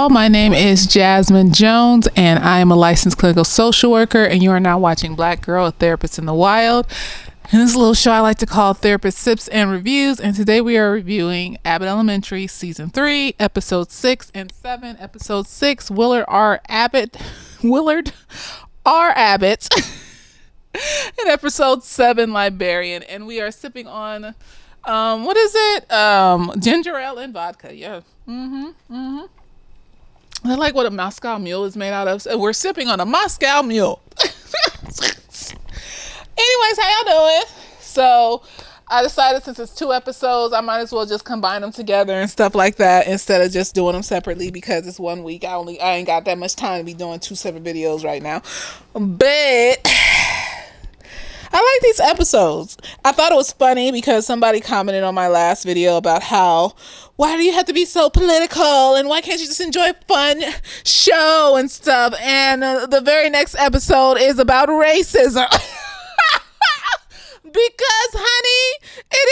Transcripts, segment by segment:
all. My name is Jasmine Jones, and I am a licensed clinical social worker, and you are now watching Black Girl, a Therapist in the Wild. In this little show I like to call Therapist Sips and Reviews, and today we are reviewing Abbott Elementary Season 3, Episodes 6 and 7. Episode 6, Willard R Abbott. And Episode 7, Librarian. And we are sipping on, what is it? Ginger ale and vodka. Yeah. I like what a Moscow Mule is made out of. So we're sipping on a Moscow Mule. Anyways, how y'all doing? So I decided since it's 2 episodes, I might as well just combine them together and stuff like that instead of just doing them separately because it's 1 week. I ain't got that much time to be doing 2 separate videos right now. But I like these episodes. I thought it was funny because somebody commented on my last video about why do you have to be so political and why can't you just enjoy a fun show and stuff? And the very next episode is about racism. Because, honey,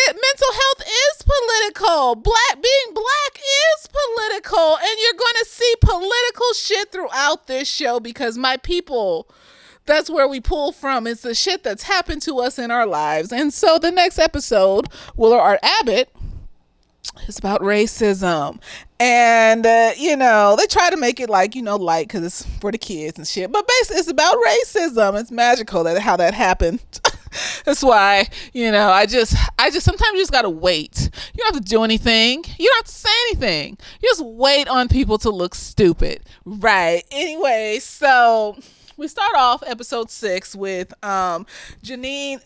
mental health is political. Being black is political. And you're going to see political shit throughout this show because my people, that's where we pull from. It's the shit that's happened to us in our lives. And so the next episode, Willard R Abbott, is about racism. And, they try to make it light because it's for the kids and shit. But basically, it's about racism. It's magical how that happened. That's why, I just sometimes you just gotta wait. You don't have to do anything. You don't have to say anything. You just wait on people to look stupid. Right. Anyway, so we start off episode 6 with Janine.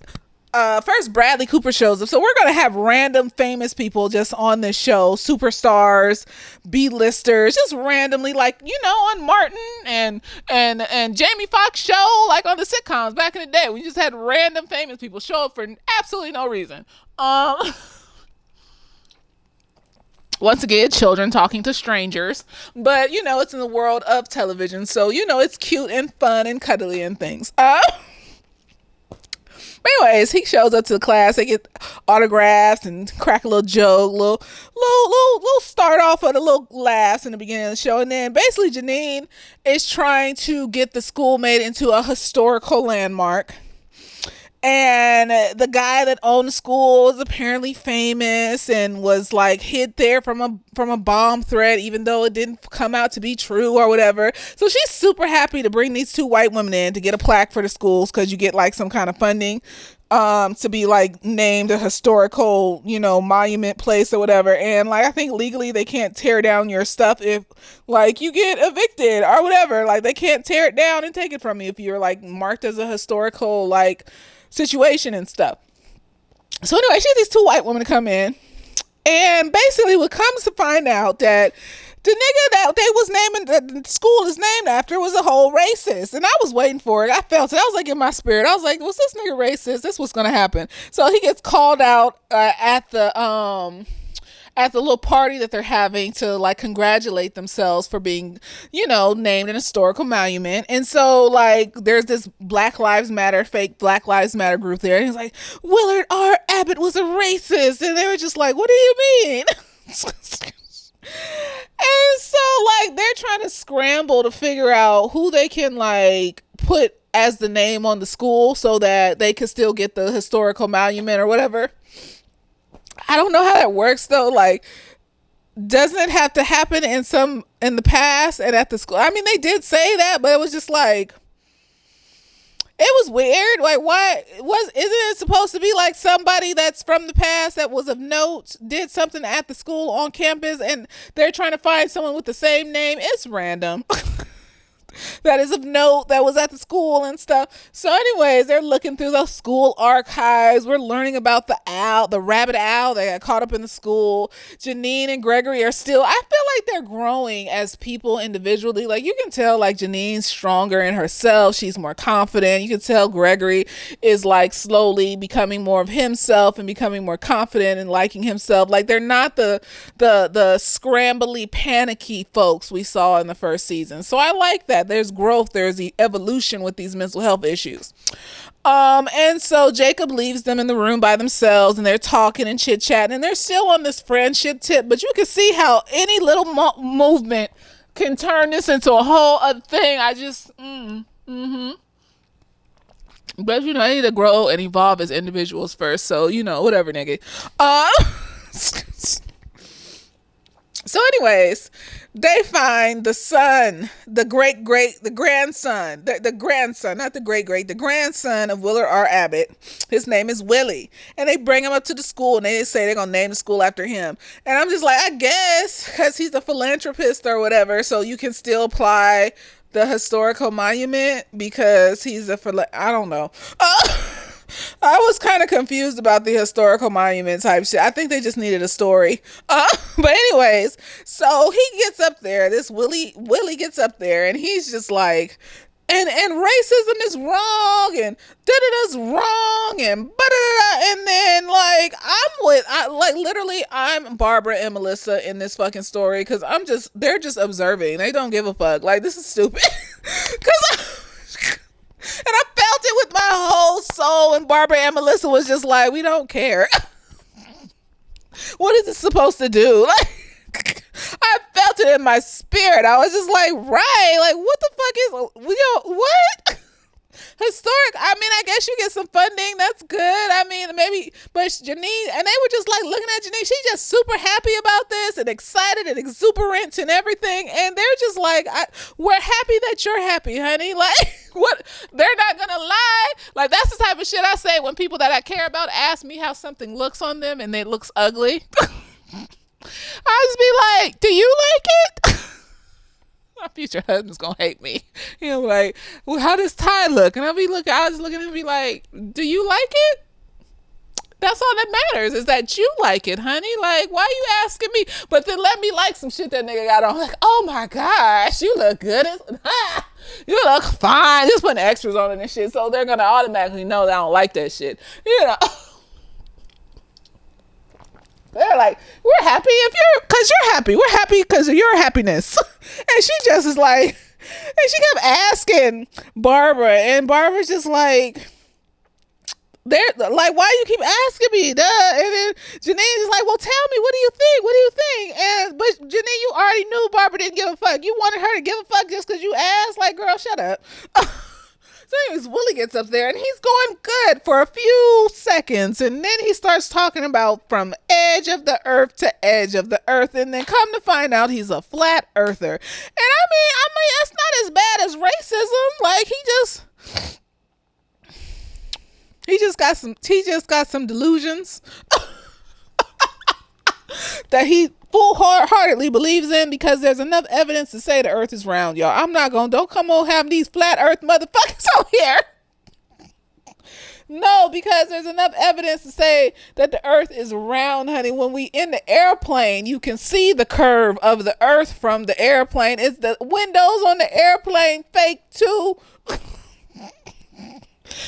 First, Bradley Cooper shows up. So we're going to have random famous people just on this show. Superstars, B-listers, just randomly on Martin and Jamie Foxx show, like on the sitcoms back in the day. We just had random famous people show up for absolutely no reason. Once again, children talking to strangers. But, it's in the world of television. So, it's cute and fun and cuddly and things. Anyways, he shows up to the class. They get autographs and crack a little joke, little start off with a little laughs in the beginning of the show. And then basically Janine is trying to get the school made into a historical landmark. And the guy that owned the school is apparently famous and was hid there from a bomb threat, even though it didn't come out to be true or whatever. So she's super happy to bring these 2 white women in to get a plaque for the schools because you get some kind of funding to be named a historical, monument place or whatever. And I think legally they can't tear down your stuff if you get evicted or whatever. They can't tear it down and take it from you if you're marked as a historical situation and stuff. So anyway, she has these 2 white women to come in, and basically what comes to find out that the nigga that the school is named after was a whole racist. And I was waiting for it. I felt it. I was in my spirit. I was like, was this nigga racist? This was gonna happen. So he gets called out at the little party that they're having to congratulate themselves for being, named an historical monument. And so there's this fake Black Lives Matter group there. And he's like, Willard R Abbott was a racist. And they were just like, what do you mean? And so they're trying to scramble to figure out who they can put as the name on the school so that they could still get the historical monument or whatever. I don't know how that works though. Doesn't it have to happen in the past and at the school? I mean, they did say that, but it was just it was weird. Isn't it supposed to be somebody that's from the past that was of note did something at the school on campus and they're trying to find someone with the same name? It's random. That is of note that was at the school and stuff. So anyways, they're looking through those school archives. We're learning about the rabbit owl that got caught up in the school. Janine and Gregory are still, I feel like they're growing as people individually. You can tell Janine's stronger in herself. She's more confident. You can tell Gregory is slowly becoming more of himself and becoming more confident and liking himself. They're not the scrambly, panicky folks we saw in the first season. So I like that. There's growth, there's the evolution with these mental health issues. And so Jacob leaves them in the room by themselves and they're talking and chit chatting and they're still on this friendship tip, but you can see how any little movement can turn this into a whole other thing. I just, but you know, they need to grow and evolve as individuals first. So, you know, whatever, nigga. So anyways, they find the son, the grandson, the grandson, not the great, the grandson of Willard R Abbott. His name is Willie. And they bring him up to the school and they say they're going to name the school after him. And I'm just like, I guess, because he's a philanthropist or whatever, so you can still apply the historical monument because he's I don't know. I was kind of confused about the historical monument type shit. I think they just needed a story. But anyways, so he gets up there. This Willie gets up there, and he's just like, and racism is wrong, and da-da-da's wrong, and ba-da-da-da. And then I'm Barbara and Melissa in this fucking story because they're just observing. They don't give a fuck. Like, this is stupid. And I felt it with my whole soul, and Barbara and Melissa was just like, we don't care. What is it supposed to do? Like, I felt it in my spirit. I was just like, right, like, what the fuck is, what? Historic, I mean, I guess you get some funding, that's good. I mean, maybe, but Janine, and they were just like looking at Janine, she's just super happy about this and excited and exuberant and everything, and they're just like, we're happy that you're happy, honey. Like, what, they're not gonna lie. Like, that's the type of shit I say when people that I care about ask me how something looks on them and it looks ugly. I just be like, do you like it? My future husband's gonna hate me. He'll be like, well, how does Ty look? And I'll just looking at him and be like, do you like it? That's all that matters, is that you like it, honey. Like, why are you asking me? But then let me like some shit that nigga got on. Like, oh my gosh, you look good. You look fine. Just putting extras on it and shit. So they're gonna automatically know that I don't like that shit. You know. They're like, we're happy because you're happy. We're happy because of your happiness. And she just is like, and she kept asking Barbara, and Barbara's just like, they're like, why do you keep asking me? Duh. And then Janine is like, well, tell me, what do you think? What do you think? And but Janine, you already knew Barbara didn't give a fuck. You wanted her to give a fuck just because you asked. Like, girl, shut up. So anyways, Willie gets up there and he's going good for a few seconds, and then he starts talking about from edge of the earth to edge of the earth, and then come to find out he's a flat earther. And I mean that's not as bad as racism. Like, he just got some delusions that he full-heartedly believes in, because there's enough evidence to say the earth is round, y'all. Don't come on have these flat earth motherfuckers on here. No, because there's enough evidence to say that the earth is round, honey. When we in the airplane, you can see the curve of the earth from the airplane. Is the windows on the airplane fake too?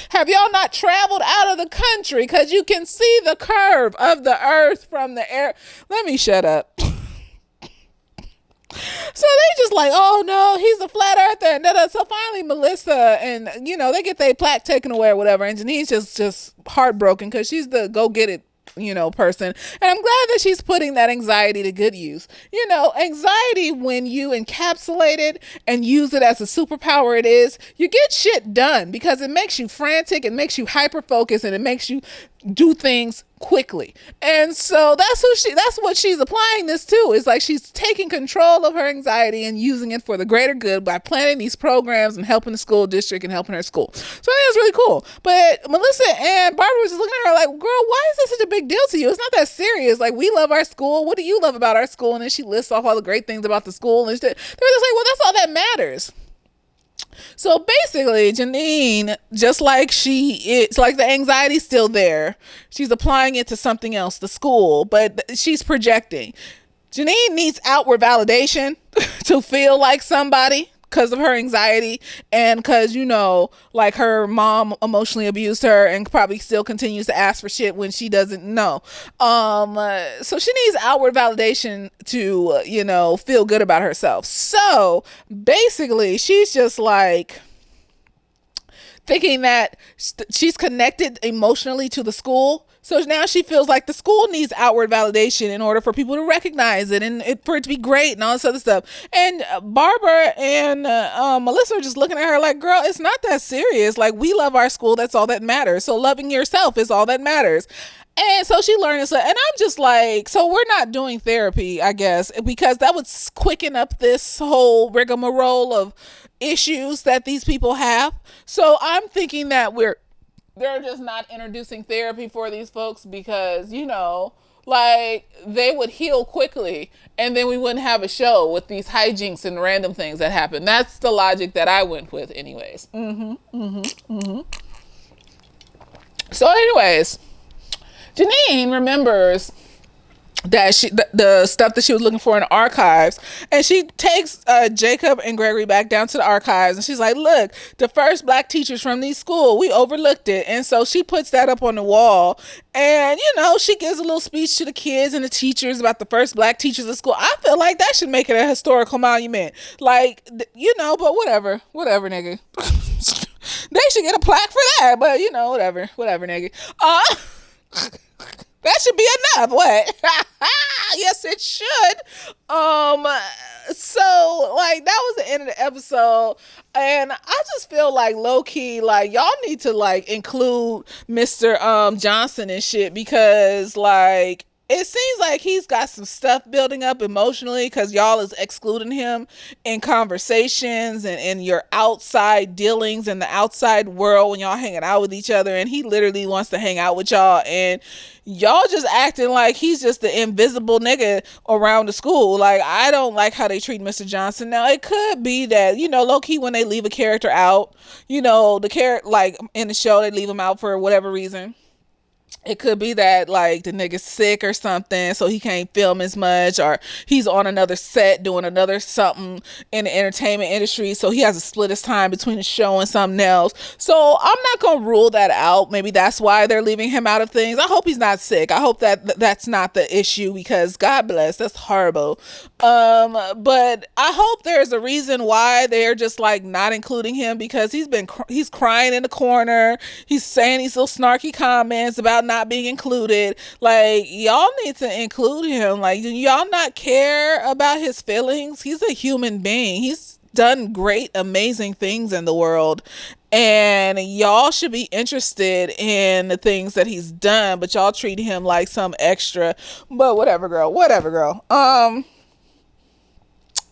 Have y'all not traveled out of the country? Because you can see the curve of the earth from the air. Let me shut up. So they just like, oh no, he's a flat earther. And so finally Melissa and, they get their plaque taken away or whatever. And Janine's just heartbroken because she's the go get it, person. And I'm glad that she's putting that anxiety to good use. Anxiety, when you encapsulate it and use it as a superpower, you get shit done because it makes you frantic, it makes you hyper focused, and it makes you do things quickly. And so that's what she's applying this to. It's like she's taking control of her anxiety and using it for the greater good by planning these programs and helping the school district and helping her school. So I think it's really cool. But Melissa and Barbara was just looking at her like, girl, why is this such a big deal to you? It's not that serious. Like, we love our school. What do you love about our school? And then she lists off all the great things about the school, and they're just like, well, that's all that matters. So basically, Janine, just like it's like the anxiety's still there. She's applying it to something else, the school, but she's projecting. Janine needs outward validation to feel like somebody because of her anxiety, and because, like, her mom emotionally abused her and probably still continues to ask for shit when she doesn't know. So she needs outward validation to, feel good about herself. So basically she's just like, thinking that she's connected emotionally to the school. So now she feels like the school needs outward validation in order for people to recognize it and for it to be great and all this other stuff. And Barbara and Melissa are just looking at her like, girl, it's not that serious. Like, we love our school. That's all that matters. So loving yourself is all that matters. And so she learned this, and I'm just like, so we're not doing therapy, I guess, because that would quicken up this whole rigmarole of issues that these people have. So I'm thinking that they're just not introducing therapy for these folks because, you know, like, they would heal quickly and then we wouldn't have a show with these hijinks and random things that happen. That's the logic that I went with anyways. So anyways, Janine remembers that the stuff that she was looking for in the archives, and she takes Jacob and Gregory back down to the archives, and she's like, look, the first black teachers from these school, we overlooked it. And so she puts that up on the wall, and, you know, she gives a little speech to the kids and the teachers about the first black teachers of school. I feel like that should make it a historical monument, like, you know, but whatever, nigga. They should get a plaque for that, but, you know, whatever, nigga. That should be enough. What? Yes, it should. So, like, that was the end of the episode. And I just feel like, low-key, like, y'all need to, like, include Mr. Johnson and shit, because, like, it seems like he's got some stuff building up emotionally because y'all is excluding him in conversations and in your outside dealings in the outside world when y'all hanging out with each other. And he literally wants to hang out with y'all, and y'all just acting like he's just the invisible nigga around the school. Like, I don't like how they treat Mr. Johnson. Now, it could be that, you know, low-key, when they leave a character out, you know, the character, like, in the show, they leave him out for whatever reason. It could be that, like, the nigga's sick or something, so he can't film as much, or he's on another set doing another something in the entertainment industry, so he has to split his time between the show and something else. So I'm not gonna rule that out. Maybe that's why they're leaving him out of things. I hope he's not sick. I hope that that's not the issue, because God bless, that's horrible. But I hope there's a reason why they're just, like, not including him, because he's crying in the corner. He's saying these little snarky comments about not being included. Like, y'all need to include him. Like, do y'all not care about his feelings? He's a human being. He's done great, amazing things in the world, and y'all should be interested in the things that he's done, but y'all treat him like some extra. But whatever, girl.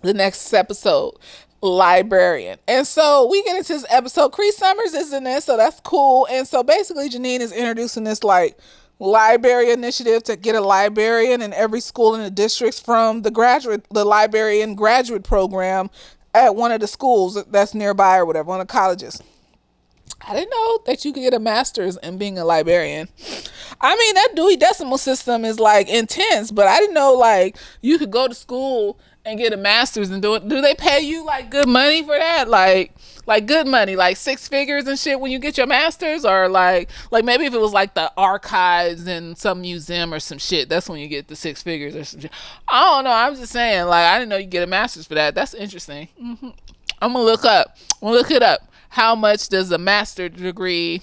The next episode, Librarian. And so we get into this episode. Cree Summers is in this, so that's cool. And so basically Janine is introducing this, like, library initiative to get a librarian in every school in the districts from the librarian graduate program at one of the schools that's nearby or whatever, one of the colleges. I didn't know that you could get a master's in being a librarian. I mean, that Dewey Decimal System is, like, intense, but I didn't know, like, you could go to school and get a master's and do it. Do they pay you, like, good money for that? Like good money, like 6 figures and shit when you get your master's? Or like maybe if it was like the archives in some museum or some shit, that's when you get the 6 figures or some shit. I don't know. I'm just saying, like, I didn't know you get a master's for that. That's interesting. I'm gonna look it up. How much does a master's degree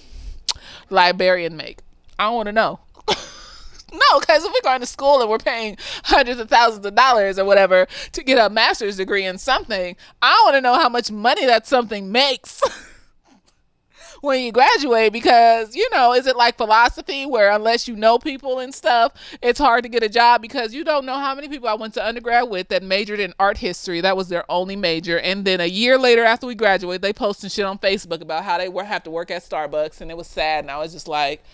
librarian make? I want to know. No, because if we're going to school and we're paying hundreds of thousands of dollars or whatever to get a master's degree in something, I want to know how much money that something makes when you graduate. Because, you know, is it like philosophy where unless you know people and stuff, it's hard to get a job? Because you don't know how many people I went to undergrad with that majored in art history. That was their only major. And then a year later after we graduated, they posted shit on Facebook about how they have to work at Starbucks. And it was sad. And I was just like,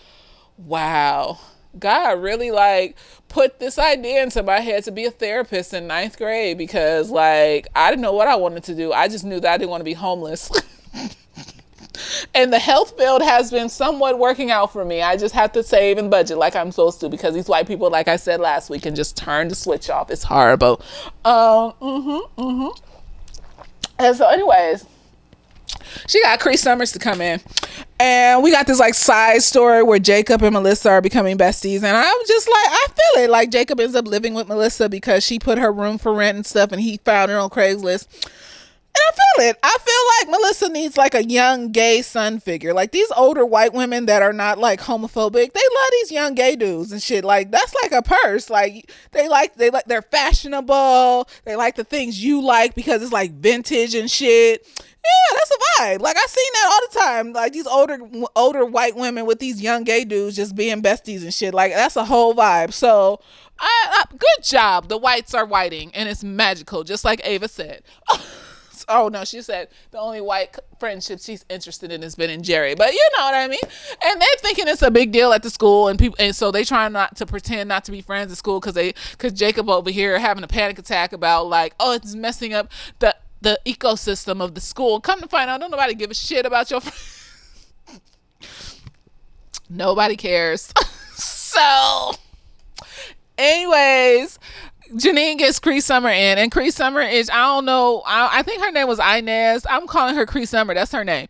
wow. God really, like, put this idea into my head to be a therapist in 9th grade, because, like, I didn't know what I wanted to do. I just knew that I didn't want to be homeless. And the health field has been somewhat working out for me. I just have to save and budget like I'm supposed to, because these white people, like I said last week, can just turn the switch off. It's horrible. And so anyways, she got Cree Summers to come in, and we got this, like, side story where Jacob and Melissa are becoming besties. And I'm just like, I feel it. Like, Jacob ends up living with Melissa because she put her room for rent and stuff, and he found her on Craigslist. I feel it. I feel like Melissa needs like a young gay son figure. Like these older white women that are not like homophobic, they love these young gay dudes and shit. Like that's like a purse. Like they're fashionable. They like the things you like because it's like vintage and shit. Yeah, that's a vibe. Like I seen that all the time. Like these older white women with these young gay dudes just being besties and shit. Like that's a whole vibe. So good job. The whites are whiting and it's magical, just like Ava said. Oh no, she said the only white friendship she's interested in is Ben and Jerry, but you know what I mean. And they're thinking it's a big deal at the school, and people, and so they try not to pretend not to be friends at school because Jacob over here having a panic attack about like, oh, it's messing up the ecosystem of the school. Come to find out, don't nobody give a shit about your friends. Nobody cares. So, anyways. Janine gets Cree Summer in, and Cree Summer is, I don't know, I think her name was Inez. I'm calling her Cree Summer. That's her name.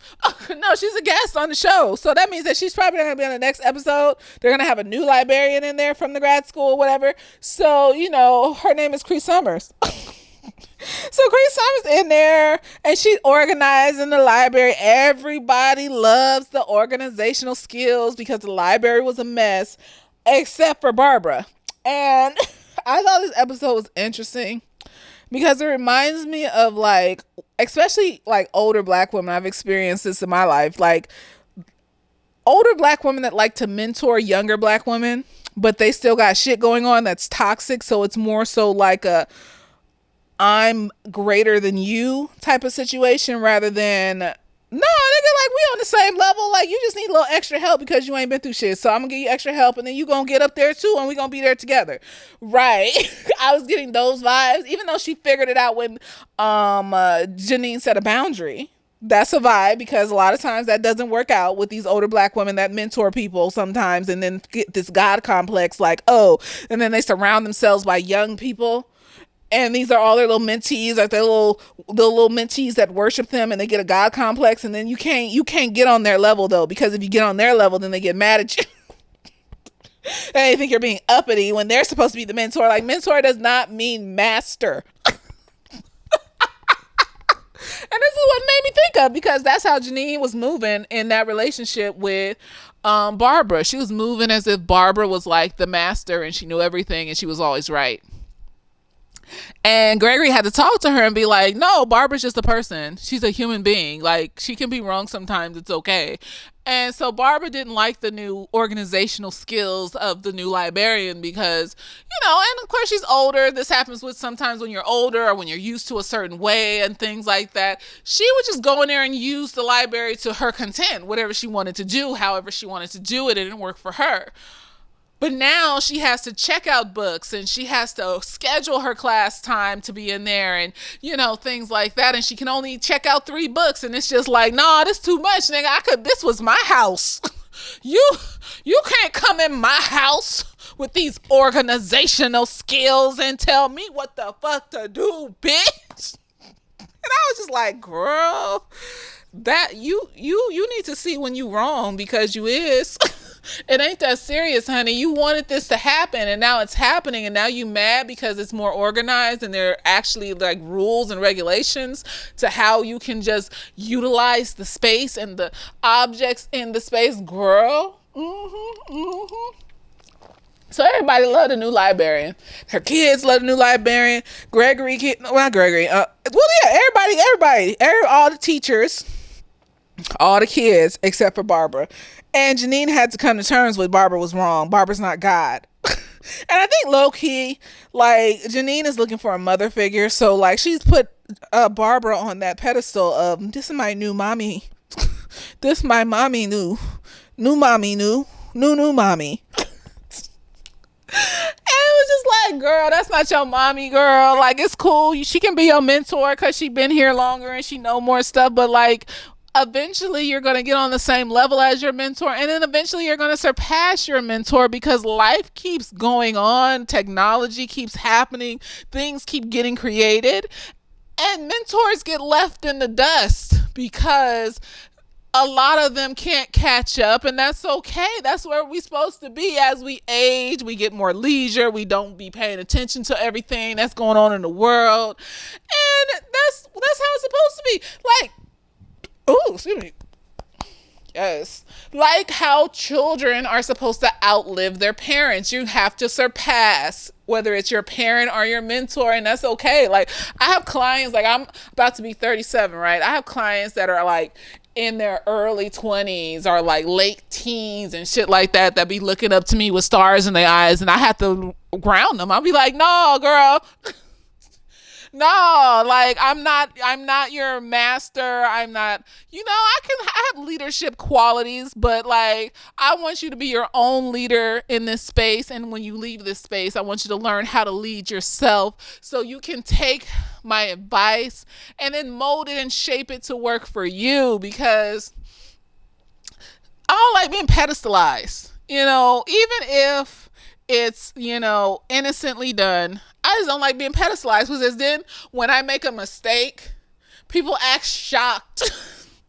No, she's a guest on the show. So that means that she's probably going to be on the next episode. They're going to have a new librarian in there from the grad school, whatever. So, you know, her name is Cree Summers. So Cree Summers in there, and she's organizing the library. Everybody loves the organizational skills because the library was a mess, except for Barbara. And I thought this episode was interesting because it reminds me of like, especially like older black women. I've experienced this in my life, like older black women that like to mentor younger black women, but they still got shit going on that's toxic. So it's more so like a I'm greater than you type of situation rather than, no, nigga, like we on the same level. Like you just need a little extra help because you ain't been through shit. So I'm gonna give you extra help, and then you gonna get up there too, and we gonna be there together, right? I was getting those vibes, even though she figured it out when Janine set a boundary. That's a vibe because a lot of times that doesn't work out with these older black women that mentor people sometimes, and then get this God complex, like oh, and then they surround themselves by young people. And these are all their little mentees, like the little mentees that worship them, and they get a God complex. And then you can't get on their level though, because if you get on their level, then they get mad at you. And they think you're being uppity when they're supposed to be the mentor. Like mentor does not mean master. And this is what made me think of, because that's how Janine was moving in that relationship with Barbara. She was moving as if Barbara was like the master and she knew everything and she was always right. And Gregory had to talk to her and be like, no, Barbara's just a person. She's a human being. Like, she can be wrong sometimes. It's okay. And so Barbara didn't like the new organizational skills of the new librarian because, you know, and of course she's older. This happens with sometimes when you're older or when you're used to a certain way and things like that. She would just go in there and use the library to her content, whatever she wanted to do, however she wanted to do it. It didn't work for her. But now she has to check out books and she has to schedule her class time to be in there and, you know, things like that. And she can only check out 3 books. And it's just like, nah, this too much, nigga. This was my house. You can't come in my house with these organizational skills and tell me what the fuck to do, bitch. And I was just like, girl, that you need to see when you wrong, because you is. It ain't that serious, honey. You wanted this to happen and now it's happening, and now you mad because it's more organized and there are actually like rules and regulations to how you can just utilize the space and the objects in the space, girl. So everybody loved the new librarian. Her kids love the new librarian. Everybody, all the teachers, all the kids except for Barbara. And Janine had to come to terms with Barbara was wrong. Barbara's not God. And I think low key, like Janine is looking for a mother figure. So like she's put Barbara on that pedestal of, this is my new mommy. This my mommy new mommy. And it was just like, girl, that's not your mommy, girl. Like, it's cool. She can be your mentor because she been here longer and she know more stuff. But like, eventually you're going to get on the same level as your mentor, and then eventually you're going to surpass your mentor, because life keeps going on, technology keeps happening, things keep getting created, and mentors get left in the dust because a lot of them can't catch up, and that's okay. That's where we're supposed to be. As we age, we get more leisure, we don't be paying attention to everything that's going on in the world, and that's how it's supposed to be. Like, oh, excuse me. Yes. Like how children are supposed to outlive their parents. You have to surpass, whether it's your parent or your mentor, and that's okay. Like, I have clients, like, I'm about to be 37, right? I have clients that are like in their early 20s or like late teens and shit like that be looking up to me with stars in their eyes, and I have to ground them. I'll be like, no, girl. No, like, I'm not your master. I'm not, I have leadership qualities, but like, I want you to be your own leader in this space. And when you leave this space, I want you to learn how to lead yourself so you can take my advice and then mold it and shape it to work for you, because I don't like being pedestalized, even if it's, innocently done. I just don't like being pedestalized, because then when I make a mistake, people act shocked.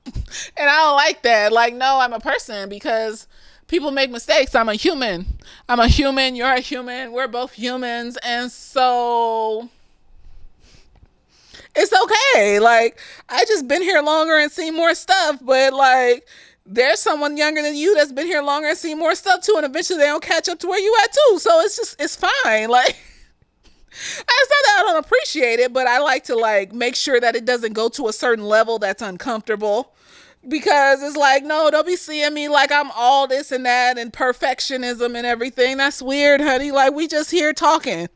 And I don't like that. Like, no, I'm a person, because people make mistakes. I'm a human. You're a human. We're both humans. And so it's okay. Like, I just been here longer and seen more stuff, but like, there's someone younger than you that's been here longer and seen more stuff too, and eventually they don't catch up to where you at too. So it's fine. Like, it's not that I don't appreciate it, but I like to like make sure that it doesn't go to a certain level that's uncomfortable, because it's like, no, don't be seeing me like I'm all this and that and perfectionism and everything. That's weird, honey. Like, we just here talking.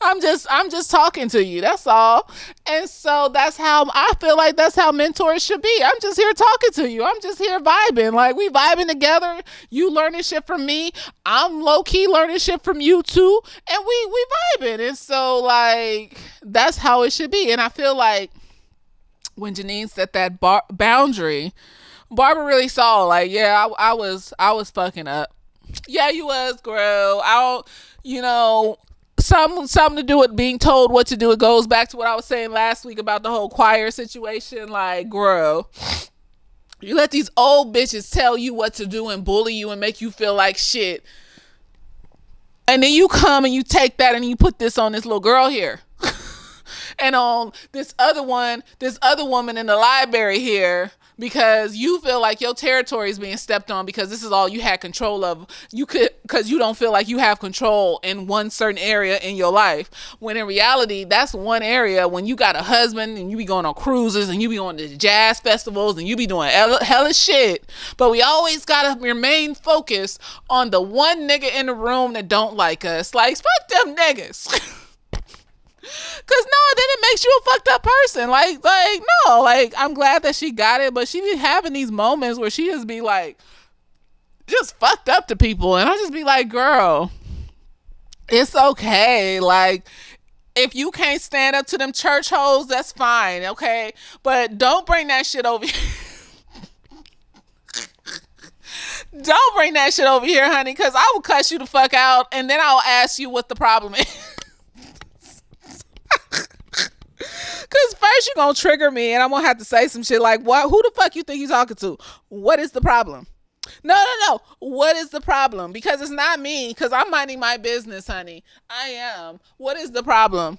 I'm just talking to you. That's all. And so that's how I feel like that's how mentors should be. I'm just here talking to you. I'm just here vibing. Like, we vibing together. You learning shit from me. I'm low key learning shit from you too. And we vibing. And so like, that's how it should be. And I feel like when Janine set that boundary, Barbara really saw, like, yeah, I was fucking up. Yeah, you was, girl. Something to do with being told what to do. It goes back to what I was saying last week about the whole choir situation. Like, girl, you let these old bitches tell you what to do and bully you and make you feel like shit. And then you come and you take that and you put this on this little girl here. And on this other woman in the library here, because you feel like your territory is being stepped on because this is all you had control of. Because you don't feel like you have control in one certain area in your life. When in reality, that's one area when you got a husband and you be going on cruises and you be going to jazz festivals and you be doing hella shit. But we always got to remain focused on the one nigga in the room that don't like us. Like, fuck them niggas. Cause no, then it makes you a fucked up person. Like no, like, I'm glad that she got it, but she be having these moments where she just be like, just fucked up to people, and I just be like, girl, it's okay. Like, if you can't stand up to them church hoes, that's fine, okay? But don't bring that shit over here. Don't bring that shit over here, honey, because I will cuss you the fuck out, and then I'll ask you what the problem is. Because first you're going to trigger me and I'm going to have to say some shit like, what? Who the fuck you think you're talking to? What is the problem? No. What is the problem? Because it's not me, because I'm minding my business, honey. I am. What is the problem?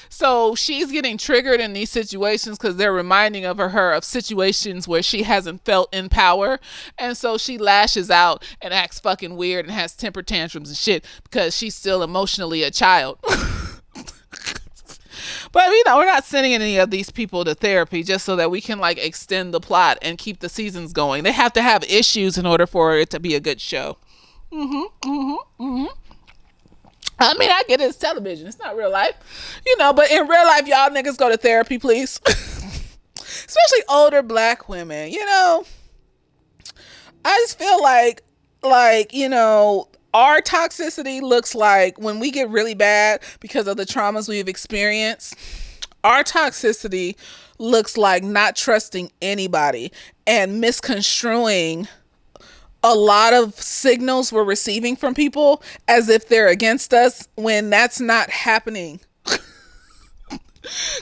So she's getting triggered in these situations because they're reminding her of situations where she hasn't felt in power. And so she lashes out and acts fucking weird and has temper tantrums and shit because she's still emotionally a child. But, we're not sending any of these people to therapy just so that we can, like, extend the plot and keep the seasons going. They have to have issues in order for it to be a good show. I mean, I get it. It's television. It's not real life. But in real life, y'all niggas go to therapy, please. Especially older black women, I just feel like, our toxicity looks like when we get really bad because of the traumas we've experienced. Our toxicity looks like not trusting anybody and misconstruing a lot of signals we're receiving from people as if they're against us when that's not happening.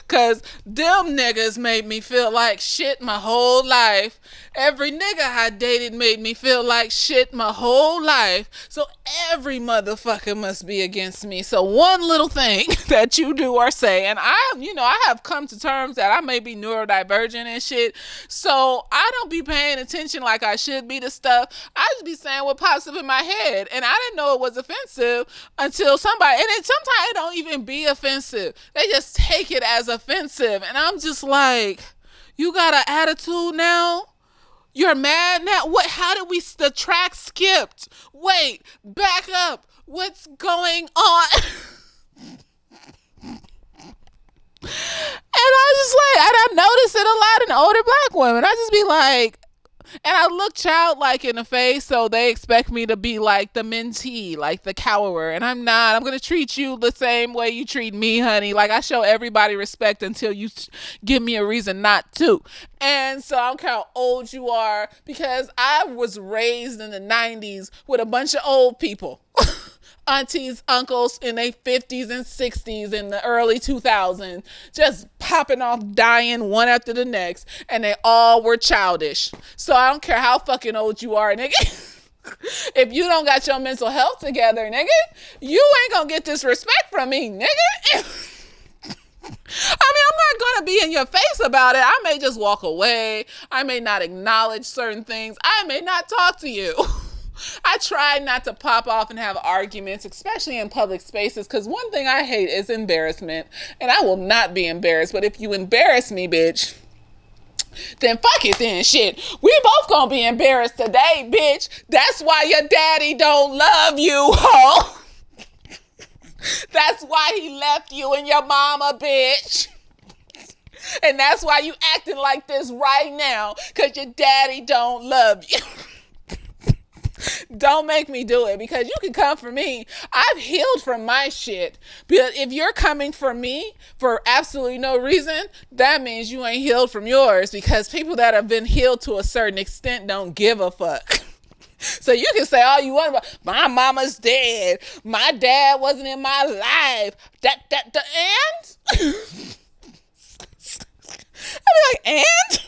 Cause them niggas made me feel like shit my whole life. Every nigga I dated made me feel like shit my whole life. So every motherfucker must be against me. So one little thing that you do or say, and I have come to terms that I may be neurodivergent and shit. So I don't be paying attention like I should be to stuff. I just be saying what pops up in my head. And I didn't know it was offensive until somebody, and sometimes it don't even be offensive. They just take it as offensive. And I'm just like, you got an attitude now? You're mad now? What? How did the track skipped? Wait, back up. What's going on? And I notice it a lot in older black women. I just be like, and I look childlike in the face, so they expect me to be like the mentee, like the cower, and I'm not. I'm going to treat you the same way you treat me, honey. Like, I show everybody respect until you give me a reason not to. And so I don't care how old you are, because I was raised in the 90s with a bunch of old people. Aunties, uncles in their 50s and 60s in the early 2000s, just popping off, dying one after the next, and they all were childish. So I don't care how fucking old you are, nigga. If you don't got your mental health together, nigga, you ain't gonna get this respect from me, nigga. I mean, I'm not going to be in your face about it. I may just walk away. I may not acknowledge certain things. I may not talk to you. I try not to pop off and have arguments, especially in public spaces, because one thing I hate is embarrassment, and I will not be embarrassed. But if you embarrass me, bitch, then fuck it then, shit. We both gonna be embarrassed today, bitch. That's why your daddy don't love you, ho. That's why he left you and your mama, bitch. And that's why you acting like this right now, because your daddy don't love you. Don't make me do it, because you can come for me. I've healed from my shit. But if you're coming for me for absolutely no reason, that means you ain't healed from yours, because people that have been healed to a certain extent don't give a fuck. So you can say all you want about, my mama's dead, my dad wasn't in my life, and? I'd be like, and?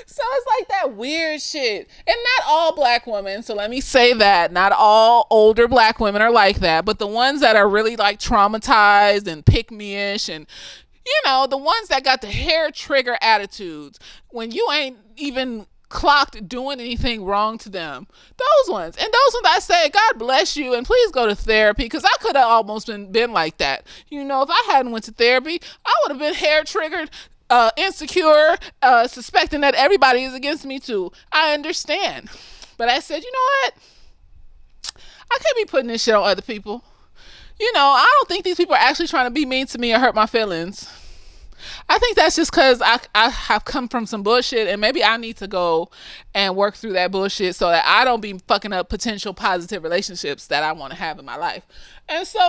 So it's like that weird shit. And not all black women, so let me say that, not all older black women are like that, but the ones that are really like traumatized and pick-me-ish, and the ones that got the hair trigger attitudes when you ain't even clocked doing anything wrong to them. Those ones. And those ones I say, God bless you, and please go to therapy, because I could have almost been like that. If I hadn't went to therapy, I would have been hair triggered, insecure, suspecting that everybody is against me too. I understand. But I said, you know what? I can't be putting this shit on other people. I don't think these people are actually trying to be mean to me or hurt my feelings. I think that's just because I have come from some bullshit, and maybe I need to go and work through that bullshit so that I don't be fucking up potential positive relationships that I want to have in my life. And so,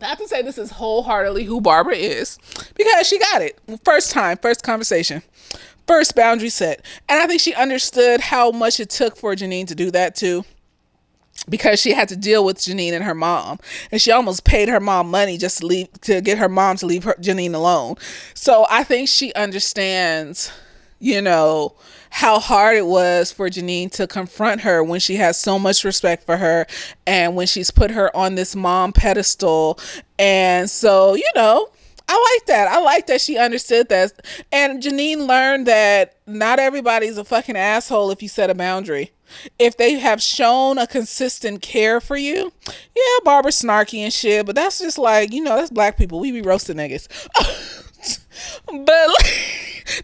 not to say this is wholeheartedly who Barbara is, because she got it. First time, first conversation, first boundary set. And I think she understood how much it took for Janine to do that too, because she had to deal with Janine and her mom. And she almost paid her mom money just to get her mom to leave Janine alone. So I think she understands, how hard it was for Janine to confront her when she has so much respect for her and when she's put her on this mom pedestal. And so, I like that. I like that she understood that. And Janine learned that not everybody's a fucking asshole if you set a boundary. If they have shown a consistent care for you, yeah, Barbara's snarky and shit, but that's just like, that's black people. We be roasting niggas. But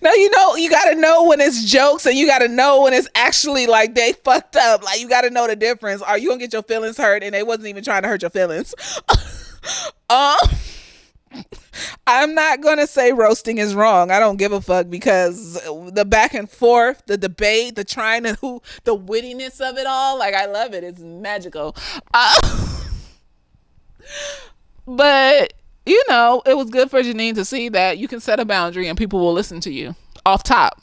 no, you gotta know when it's jokes, and you gotta know when it's actually like they fucked up. Like, you gotta know the difference. Are you gonna get your feelings hurt and they wasn't even trying to hurt your feelings? I'm not gonna say roasting is wrong. I don't give a fuck, because the back and forth, the debate, the wittiness of it all, like, I love it. It's magical. But it was good for Janine to see that you can set a boundary and people will listen to you off top,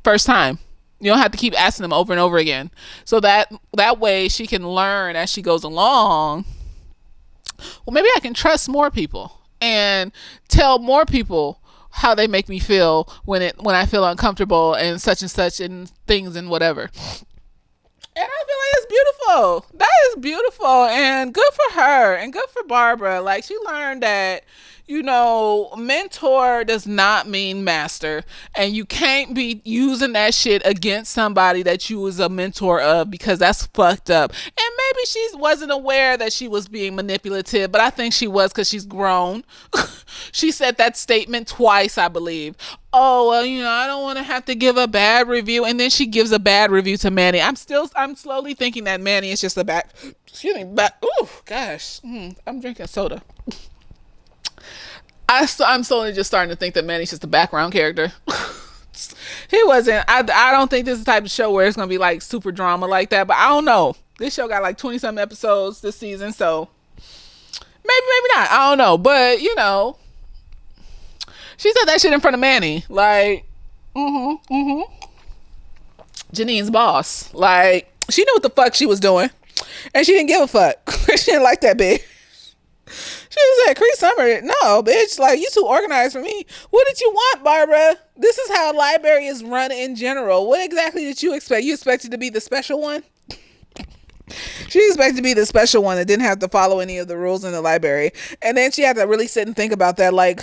first time. You don't have to keep asking them over and over again. So that way she can learn as she goes along well, maybe I can trust more people and tell more people how they make me feel when I feel uncomfortable and such and things and whatever. And I feel like it's beautiful. That is beautiful and good for her and good for Barbara. Like, she learned that, mentor does not mean master. And you can't be using that shit against somebody that you was a mentor of, because that's fucked up. And maybe she wasn't aware that she was being manipulative, but I think she was, because she's grown. She said that statement twice, I believe. Oh, well, I don't want to have to give a bad review. And then she gives a bad review to Manny. I'm slowly thinking that Manny is just ooh, gosh. I'm drinking soda. I'm slowly just starting to think that Manny's just a background character. He wasn't. I don't think this is the type of show where it's going to be like super drama like that, but I don't know. This show got like 20 some episodes this season, so maybe not. I don't know. But, she said that shit in front of Manny. Like, Janine's boss. Like, she knew what the fuck she was doing. And she didn't give a fuck. She didn't like that bitch. She said, Cree Summer, no, bitch. Like, you too organized for me. What did you want, Barbara? This is how library is run in general. What exactly did you expect? You expected to be the special one? She expected to be the special one that didn't have to follow any of the rules in the library. And then she had to really sit and think about that. Like,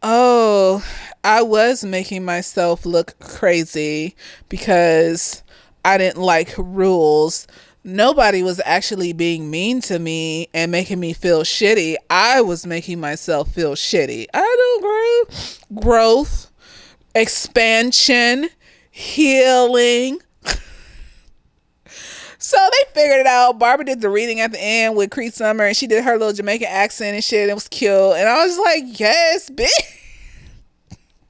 oh, I was making myself look crazy because I didn't like rules. Nobody was actually being mean to me and making me feel shitty. I was making myself feel shitty. I don't agree. Growth, expansion, healing. So they figured it out. Barbara did the reading at the end with Cree Summer, and she did her little Jamaican accent and shit. It was cute. And I was like, yes, bitch.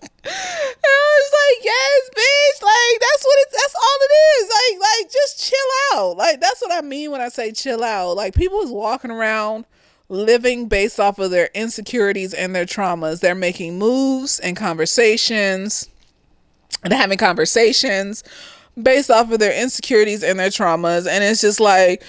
And I was like, yes, bitch. Like, that's all it is. Like, just chill out. Like, that's what I mean when I say chill out. Like, people is walking around living based off of their insecurities and their traumas. They're making moves and conversations and having conversations based off of their insecurities and their traumas. And it's just like,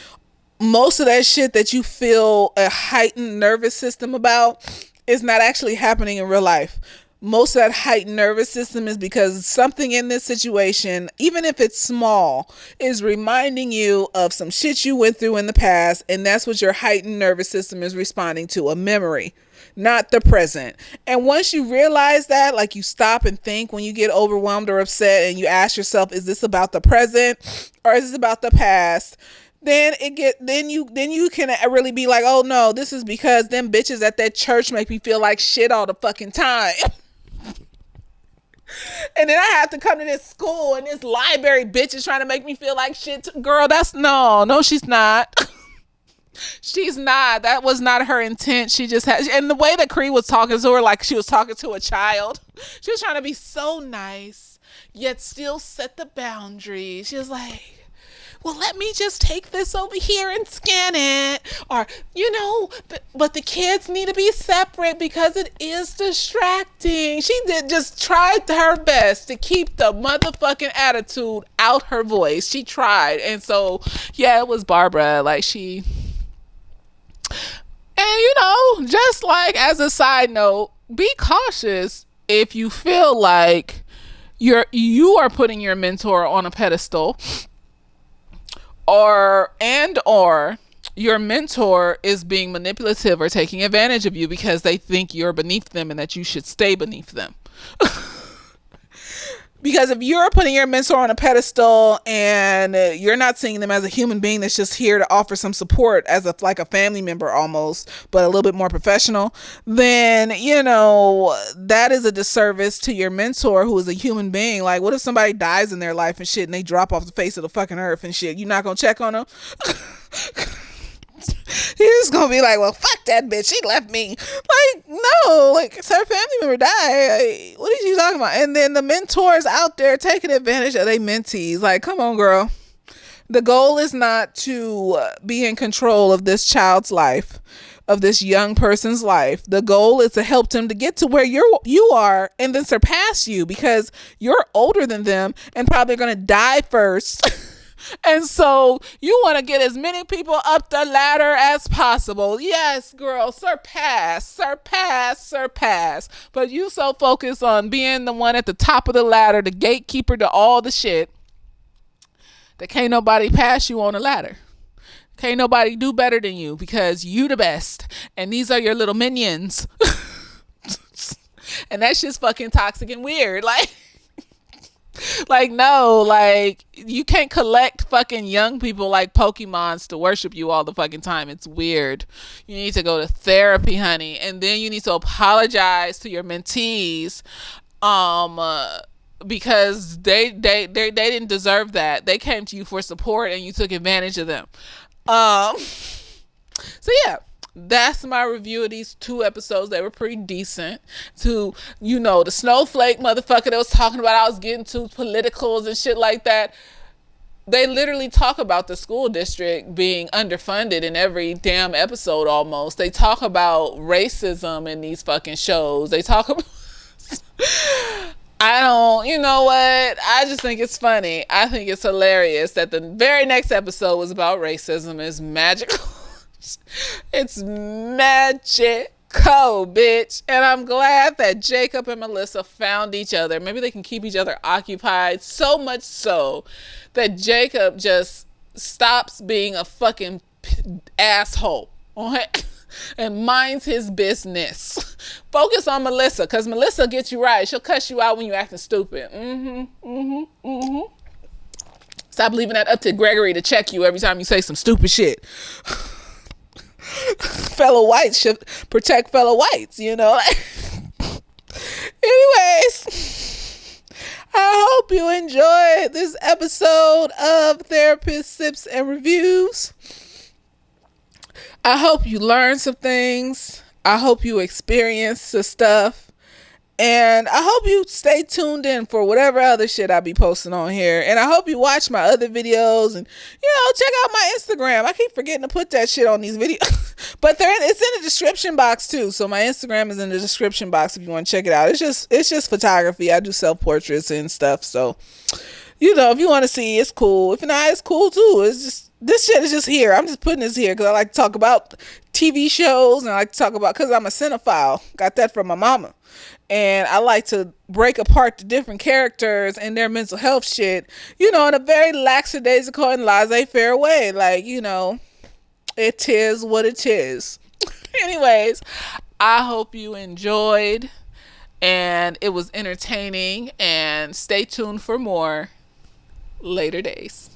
most of that shit that you feel a heightened nervous system about is not actually happening in real life. Most of that heightened nervous system is because something in this situation, even if it's small, is reminding you of some shit you went through in the past. And that's what your heightened nervous system is responding to, a memory, not the present. And once you realize that, like, you stop and think when you get overwhelmed or upset and you ask yourself, is this about the present or is this about the past? Then you can really be like, oh no, this is because them bitches at that church make me feel like shit all the fucking time. And then I have to come to this school and this library bitch is trying to make me feel like shit. Girl, no, she's not. She's not. That was not her intent. She just had, and the way that Cree was talking to her, like she was talking to a child. She was trying to be so nice, yet still set the boundaries. She was like, well, let me just take this over here and scan it. Or, but the kids need to be separate because it is distracting. She just tried her best to keep the motherfucking attitude out her voice. She tried. And so, yeah, it was Barbara. Like, and just like as a side note, be cautious if you feel like you are putting your mentor on a pedestal, or your mentor is being manipulative or taking advantage of you because they think you're beneath them and that you should stay beneath them. Because if you're putting your mentor on a pedestal and you're not seeing them as a human being that's just here to offer some support as like a family member almost, but a little bit more professional, then, that is a disservice to your mentor who is a human being. Like, what if somebody dies in their life and shit and they drop off the face of the fucking earth and shit? You're not going to check on them? He's gonna be like, well, fuck that bitch, she left me. Like, no, like, her family member died. Like, what are you talking about? And then the mentors out there taking advantage of their mentees. Like, come on, girl. The goal is not to be in control of this child's life, of this young person's life. The goal is to help them to get to where you are and then surpass you, because you're older than them and probably gonna die first And so you want to get as many people up the ladder as possible. Yes, girl, surpass, surpass, surpass. But you so focused on being the one at the top of the ladder, the gatekeeper to all the shit, that can't nobody pass you on the ladder. Can't nobody do better than you because you the best. And these are your little minions. And that's just fucking toxic and weird. Like no, like you can't collect fucking young people like Pokemons to worship you all the fucking time. It's weird. You need to go to therapy, honey, and then you need to apologize to your mentees, because they didn't deserve that. They came to you for support and you took advantage of them. So yeah, that's my review of these 2 episodes. They were pretty decent. To, the snowflake motherfucker that was talking about I was getting too politicals and shit like that. They literally talk about the school district being underfunded in every damn episode almost. They talk about racism in these fucking shows. They talk about... you know what? I just think it's funny. I think it's hilarious that the very next episode was about racism. It's magical. It's magical, bitch. And I'm glad that Jacob and Melissa found each other. Maybe they can keep each other occupied, so much so that Jacob just stops being a fucking asshole. Okay? And minds his business. Focus on Melissa, because Melissa gets you right. She'll cuss you out when you're acting stupid. Stop leaving that up to Gregory to check you every time you say some stupid shit. Fellow whites should protect fellow whites, Anyways, I hope you enjoyed this episode of Therapist Sips and Reviews. I hope you learned some things. I hope you experienced some stuff. And I hope you stay tuned in for whatever other shit I be posting on here. And I hope you watch my other videos and, check out my Instagram. I keep forgetting to put that shit on these videos. But it's in the description box too. So my Instagram is in the description box if you want to check it out. It's just photography. I do self-portraits and stuff. So, if you want to see, it's cool. If not, it's cool too. It's just... This shit is just here. I'm just putting this here because I like to talk about TV shows and I like to talk about, because I'm a cinephile. Got that from my mama. And I like to break apart the different characters and their mental health shit, in a very lackadaisical and laissez-faire way. Like, it is what it is. Anyways, I hope you enjoyed and it was entertaining, and stay tuned for more later days.